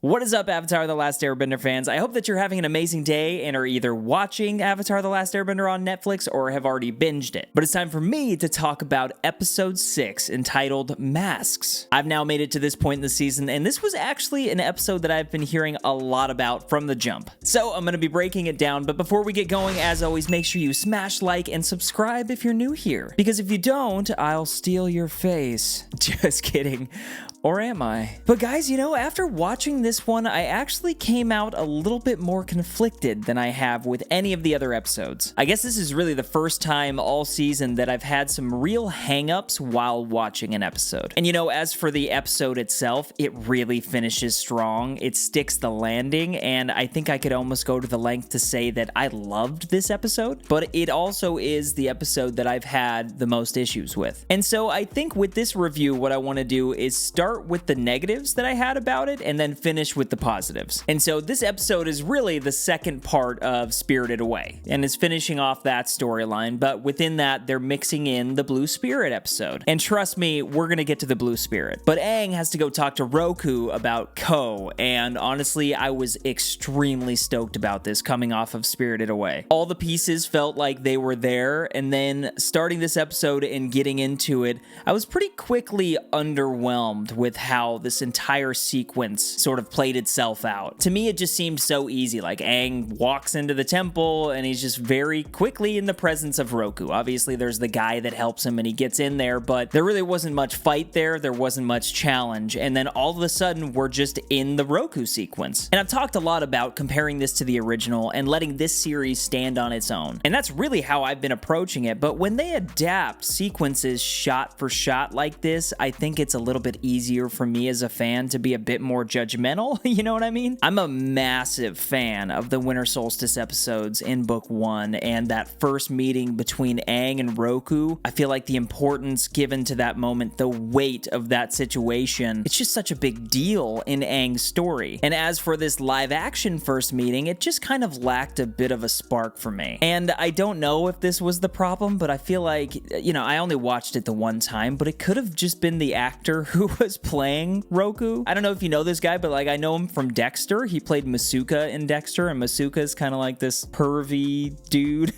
What is up, Avatar The Last Airbender fans? I hope that you're having an amazing day and are either watching Avatar The Last Airbender on Netflix or have already binged it. But it's time for me to talk about episode 6, entitled Masks. I've now made it to this point in the season, and this was actually an episode that I've been hearing a lot about from the jump. So I'm going to be breaking it down, but before we get going, as always, make sure you smash like and subscribe if you're new here. Because if you don't, I'll steal your face. Just kidding. Or am I? But guys, after watching this one, I actually came out a little bit more conflicted than I have with any of the other episodes. I guess this is really the first time all season that I've had some real hang-ups while watching an episode. And as for the episode itself, it really finishes strong. It sticks the landing, and I think I could almost go to the length to say that I loved this episode, but it also is the episode that I've had the most issues with. And so I think with this review, what I want to do is start with the negatives that I had about it and then finish with the positives. And so this episode is really the second part of Spirited Away and is finishing off that storyline, but within that they're mixing in the Blue Spirit episode. And trust me, we're gonna get to the Blue Spirit. But Aang has to go talk to Roku about Ko, and honestly I was extremely stoked about this coming off of Spirited Away. All the pieces felt like they were there, and then starting this episode and getting into it, I was pretty quickly underwhelmed with how this entire sequence sort of played itself out. To me, it just seemed so easy. Like, Aang walks into the temple and he's just very quickly in the presence of Roku. Obviously, there's the guy that helps him and he gets in there, but there really wasn't much fight there. There wasn't much challenge. And then all of a sudden, we're just in the Roku sequence. And I've talked a lot about comparing this to the original and letting this series stand on its own. And that's really how I've been approaching it. But when they adapt sequences shot for shot like this, I think it's a little bit easier for me as a fan to be a bit more judgmental, you know what I mean? I'm a massive fan of the Winter Solstice episodes in Book 1, and that first meeting between Aang and Roku, I feel like the importance given to that moment, the weight of that situation, it's just such a big deal in Aang's story. And as for this live action first meeting, it just kind of lacked a bit of a spark for me. And I don't know if this was the problem, but I feel like, I only watched it the one time, but it could have just been the actor who was playing Roku. I don't know if you know this guy, but I know him from Dexter. He played Masuka in Dexter, and Masuka is kind of like this pervy dude.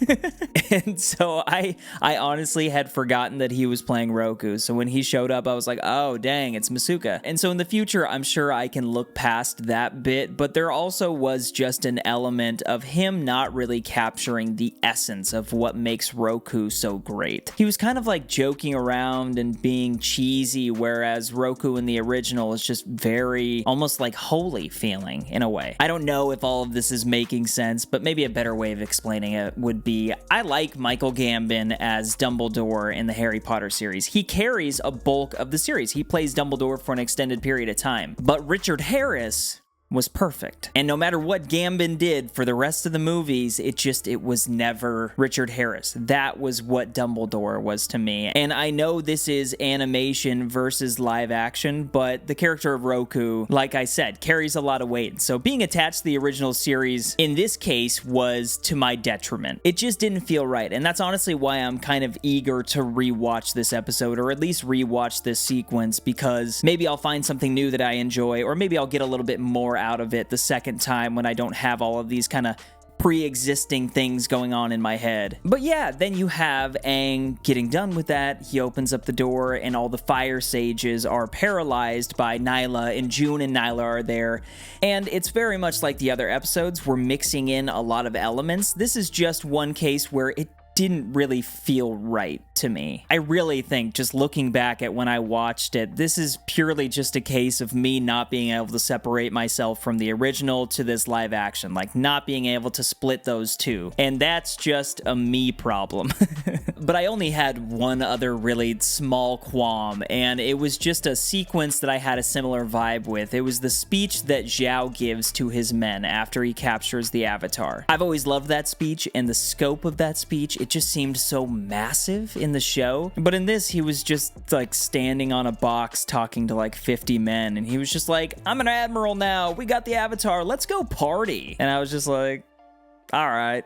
And so I honestly had forgotten that he was playing Roku. So when he showed up, I was like, oh dang, it's Masuka. And so in the future, I'm sure I can look past that bit, but there also was just an element of him not really capturing the essence of what makes Roku so great. He was kind of like joking around and being cheesy, whereas Roku in the original is just very almost like holy feeling in a way. I don't know if all of this is making sense, but maybe a better way of explaining it would be, I like Michael Gambon as Dumbledore in the Harry Potter series. He carries a bulk of the series. He plays Dumbledore for an extended period of time. But Richard Harris was perfect. And no matter what Gambon did for the rest of the movies, it was never Richard Harris. That was what Dumbledore was to me. And I know this is animation versus live action, but the character of Roku, like I said, carries a lot of weight. So being attached to the original series in this case was to my detriment. It just didn't feel right. And that's honestly why I'm kind of eager to rewatch this episode, or at least rewatch this sequence, because maybe I'll find something new that I enjoy, or maybe I'll get a little bit more out of it the second time when I don't have all of these kind of pre-existing things going on in my head. But yeah, then you have Aang getting done with that. He opens up the door and all the fire sages are paralyzed by Nyla, and June and Nyla are there. And it's very much like the other episodes. We're mixing in a lot of elements. This is just one case where it didn't really feel right to me. I really think, just looking back at when I watched it, this is purely just a case of me not being able to separate myself from the original to this live action, like not being able to split those two. And that's just a me problem. But I only had one other really small qualm, and it was just a sequence that I had a similar vibe with. It was the speech that Zhao gives to his men after he captures the Avatar. I've always loved that speech, and the scope of that speech, it just seemed so massive in the show. But in this, he was just like standing on a box talking to like 50 men, and he was just like, I'm an admiral now, we got the Avatar, let's go party. And I was just like, all right.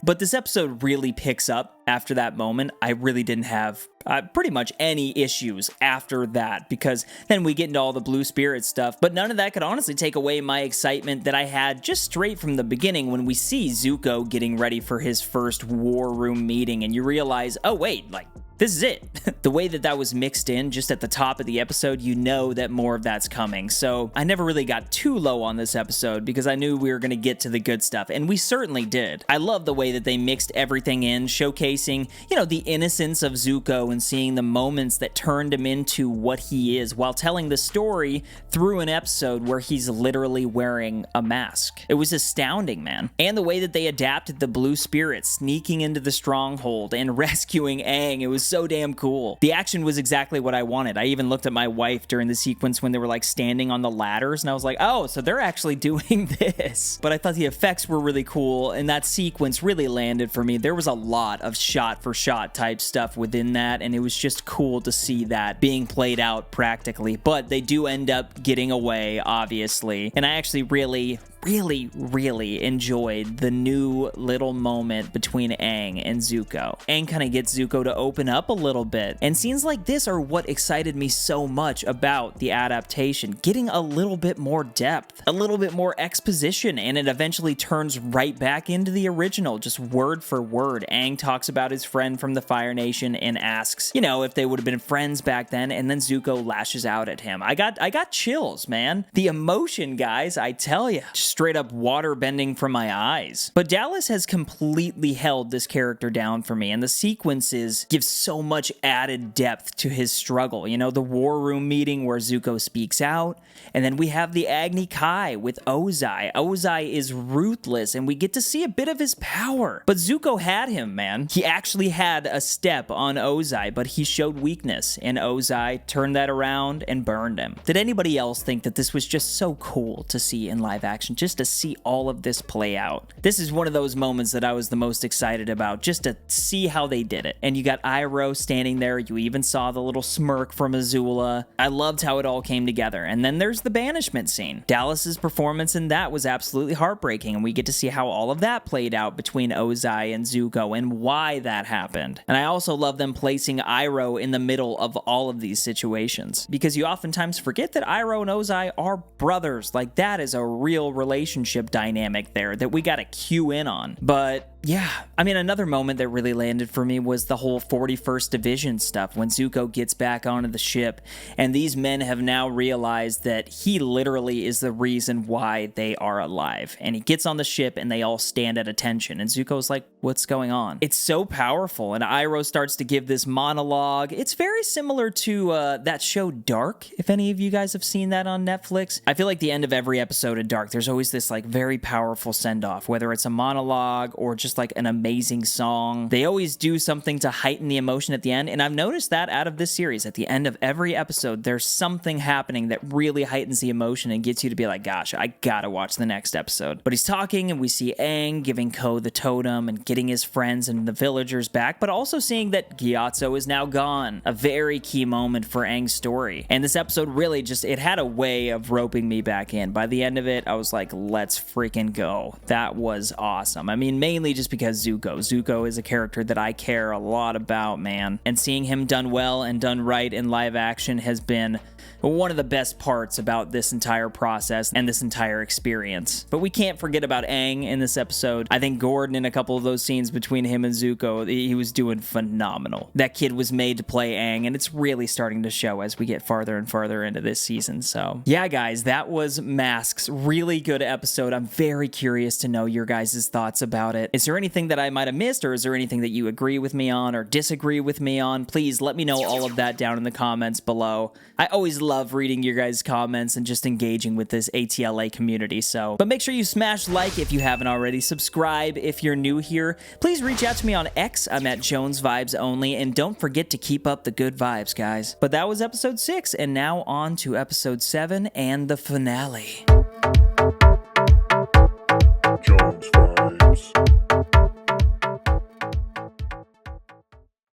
But this episode really picks up after that moment. I really didn't have pretty much any issues after that, because then we get into all the Blue Spirit stuff, but none of that could honestly take away my excitement that I had just straight from the beginning when we see Zuko getting ready for his first war room meeting, and you realize, oh wait, like, this is it. The way that was mixed in just at the top of the episode, you know that more of that's coming. So I never really got too low on this episode because I knew we were going to get to the good stuff, and we certainly did. I love the way that they mixed everything in, showcasing, the innocence of Zuko and seeing the moments that turned him into what he is while telling the story through an episode where he's literally wearing a mask. It was astounding, man. And the way that they adapted the Blue Spirit sneaking into the stronghold and rescuing Aang, it was so damn cool. The action was exactly what I wanted. I even looked at my wife during the sequence when they were like standing on the ladders, and I was like, oh, so they're actually doing this. But I thought the effects were really cool, and that sequence really landed for me. There was a lot of shot-for-shot type stuff within that, and it was just cool to see that being played out practically. But they do end up getting away, obviously, and I actually really enjoyed the new little moment between Aang and Zuko. Aang kind of gets Zuko to open up a little bit, and scenes like this are what excited me so much about the adaptation, getting a little bit more depth, a little bit more exposition, and it eventually turns right back into the original, just word for word. Aang talks about his friend from the Fire Nation and asks, if they would have been friends back then, and then Zuko lashes out at him. I got chills, man. The emotion, guys, I tell you, straight up water bending from my eyes. But Dallas has completely held this character down for me, and the sequences give so much added depth to his struggle. The war room meeting where Zuko speaks out, and then we have the Agni Kai with Ozai. Ozai is ruthless, and we get to see a bit of his power. But Zuko had him, man. He actually had a step on Ozai, but he showed weakness, and Ozai turned that around and burned him. Did anybody else think that this was just so cool to see in live action? Just to see all of this play out. This is one of those moments that I was the most excited about, just to see how they did it. And you got Iroh standing there, you even saw the little smirk from Azula. I loved how it all came together. And then there's the banishment scene. Dallas's performance in that was absolutely heartbreaking, and we get to see how all of that played out between Ozai and Zuko and why that happened. And I also love them placing Iroh in the middle of all of these situations, because you oftentimes forget that Iroh and Ozai are brothers. Like, that is a real relationship dynamic there that we gotta cue in on. But yeah, I mean, another moment that really landed for me was the whole 41st Division stuff when Zuko gets back onto the ship, and these men have now realized that he literally is the reason why they are alive. And he gets on the ship and they all stand at attention, and Zuko's like, what's going on? It's so powerful, and Iroh starts to give this monologue. It's very similar to that show Dark, if any of you guys have seen that on Netflix. I feel like the end of every episode of Dark, there's always this like very powerful send-off, whether it's a monologue or just like an amazing song. They always do something to heighten the emotion at the end, and I've noticed that out of this series. At the end of every episode, there's something happening that really heightens the emotion and gets you to be like, gosh, I gotta watch the next episode. But he's talking, and we see Aang giving Ko the totem and getting his friends and the villagers back, but also seeing that Gyatso is now gone. A very key moment for Aang's story. And this episode really it had a way of roping me back in. By the end of it, I was like, let's freaking go. That was awesome. I mean, mainly just because Zuko is a character that I care a lot about, man. And seeing him done well and done right in live action has been one of the best parts about this entire process and this entire experience. But we can't forget about Aang in this episode. I think Gordon, in a couple of those scenes between him and Zuko, he was doing phenomenal. That kid was made to play Aang, and it's really starting to show as we get farther and farther into this season. So yeah, guys, that was Masks. Really good episode. I'm very curious to know your guys' thoughts about it. Is there anything that I might have missed, or is there anything that you agree with me on or disagree with me on? Please let me know all of that down in the comments below. I always love reading your guys' comments and just engaging with this ATLA community. But make sure you smash like if you haven't already. Subscribe if you're new here. Please reach out to me on X. I'm at Jones Vibes Only, and don't forget to keep up the good vibes, guys. But that was episode 6, and now on to episode 7 and the finale.